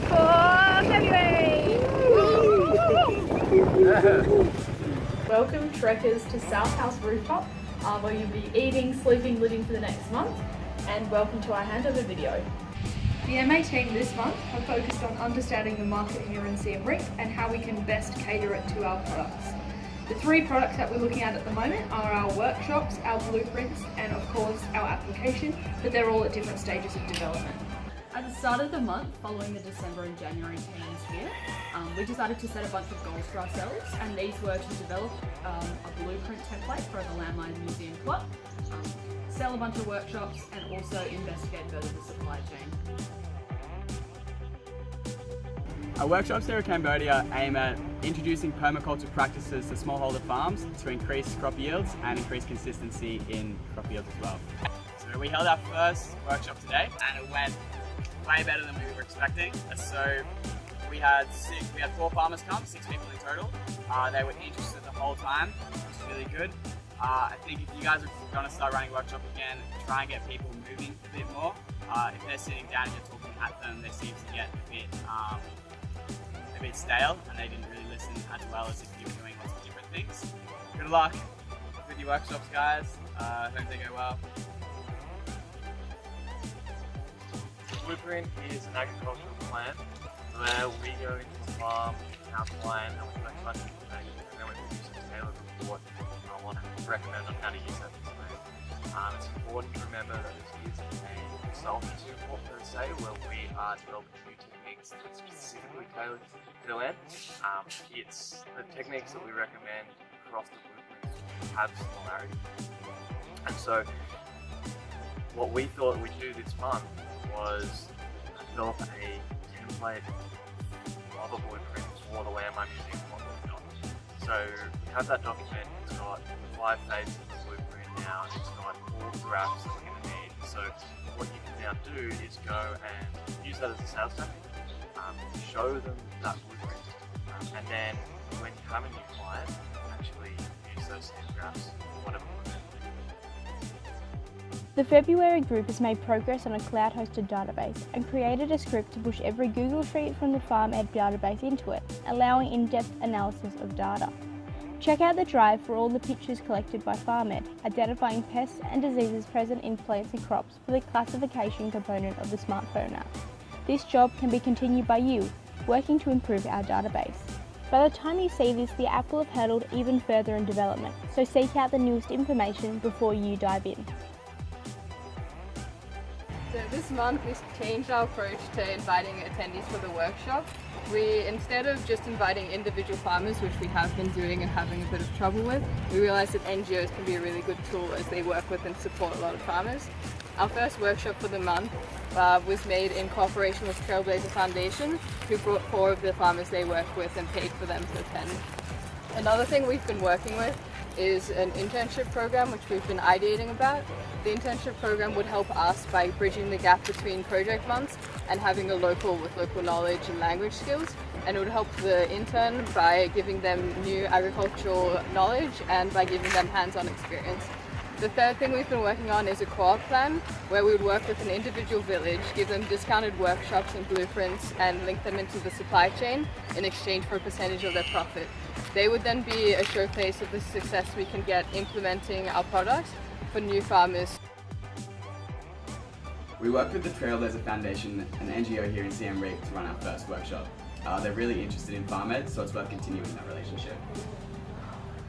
for February! Welcome trekkers to South House Rooftop, where you'll be eating, sleeping, living for the next month, and welcome to our handover video. The MA team this month have focused on understanding the market here in Siem Reap and how we can best cater it to our products. The three products that we're looking at the moment are our workshops, our blueprints, and of course our application, but they're all at different stages of development. At the start of the month, following the December and January teams here, we decided to set a bunch of goals for ourselves, and these were to develop a blueprint template for the Landline Museum plot, sell a bunch of workshops, and also investigate further the supply chain. Our workshops here in Cambodia aim at introducing permaculture practices to smallholder farms to increase crop yields and increase consistency in crop yields as well. So we held our first workshop today and it went way better than we were expecting. So we had 4 farmers come, 6 people in total. They were interested the whole time, which is really good. I think if you guys are going to start running workshop again, try and get people moving a bit more. If they're sitting down and you're talking at them, they seem to get a bit stale and they didn't really listen as well as if you were doing lots of different things. Good luck with your workshops, guys. Hope they go well. Blueprint is an agricultural plan where we go into the farm, outline, and we collect a bunch of information, and then we produce a tailored report I want to recommend on how to use that information. It's important to remember that this is a consultancy report per se, where we are developing new techniques that specifically tailored to the land. The techniques that we recommend across the blueprint have similarity. And so what we thought we'd do this month was develop a template of a blueprint for the Landline Museum model. So we have that document, it's got 5 phases of the blueprint now, it's got all the graphs that we're going to need. So what you can now do is go and use that as a sales tactic, show them that blueprint, and then when you have a new client, actually use those same graphs, whatever blueprint. The February group has made progress on a cloud-hosted database and created a script to push every Google Sheet from the FarmEd database into it, allowing in-depth analysis of data. Check out the drive for all the pictures collected by FarmEd, identifying pests and diseases present in plants and crops for the classification component of the smartphone app. This job can be continued by you, working to improve our database. By the time you see this, the app will have hurdled even further in development, so seek out the newest information before you dive in. So this month we changed our approach to inviting attendees for the workshop. Instead of just inviting individual farmers, which we have been doing and having a bit of trouble with, we realised that NGOs can be a really good tool as they work with and support a lot of farmers. Our first workshop for the month was made in cooperation with Trailblazer Foundation, who brought 4 of the farmers they work with and paid for them to attend. Another thing we've been working with is an internship program which we've been ideating about. The internship program would help us by bridging the gap between project months and having a local with local knowledge and language skills, and it would help the intern by giving them new agricultural knowledge and by giving them hands-on experience. The third thing we've been working on is a co-op plan where we would work with an individual village, give them discounted workshops and blueprints and link them into the supply chain in exchange for a percentage of their profit. They would then be a showcase of the success we can get implementing our products for new farmers. We worked with the Trailblazer Foundation, an NGO here in Siem Reap, to run our first workshop. They're really interested in FarmEd, so it's worth continuing that relationship.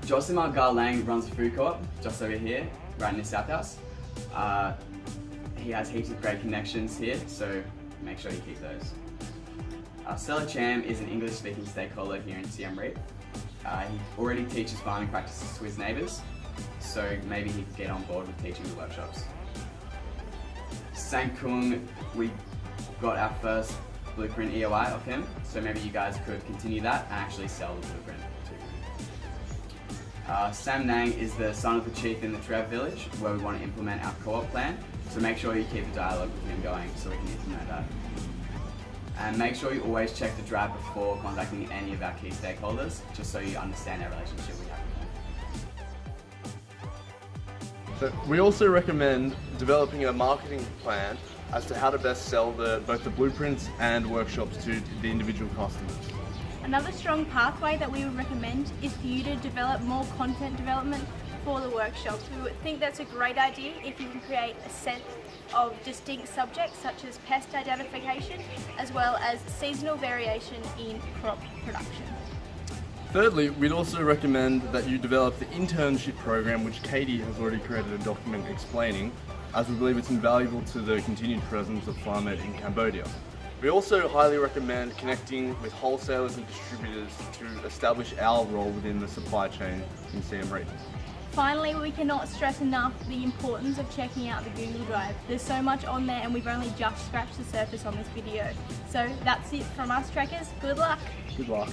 Josimar Garlang runs a food co-op just over here, right in the South House. He has heaps of great connections here, so make sure you keep those. Stella Cham is an English-speaking stakeholder here in Siem Reap. He already teaches farming practices to his neighbours, so maybe he could get on board with teaching the workshops. Sang Kung, we got our first blueprint EOI of him, so maybe you guys could continue that and actually sell the blueprint to him. Sam Nang is the son of the chief in the Trev village, where we want to implement our co-op plan, so make sure you keep the dialogue with him going so we can implement that. And make sure you always check the drive before contacting any of our key stakeholders, just so you understand our relationship we have with them. So we also recommend developing a marketing plan as to how to best sell both the blueprints and workshops to the individual customers. Another strong pathway that we would recommend is for you to develop more content development for the workshops. We would think that's a great idea if you can create a set of distinct subjects such as pest identification as well as seasonal variation in crop production. Thirdly, we'd also recommend that you develop the internship program, which Katie has already created a document explaining, as we believe it's invaluable to the continued presence of FarmEd in Cambodia. We also highly recommend connecting with wholesalers and distributors to establish our role within the supply chain in Siem Reap. Finally, we cannot stress enough the importance of checking out the Google Drive. There's so much on there and we've only just scratched the surface on this video. So that's it from us, Trekkers. Good luck! Good luck.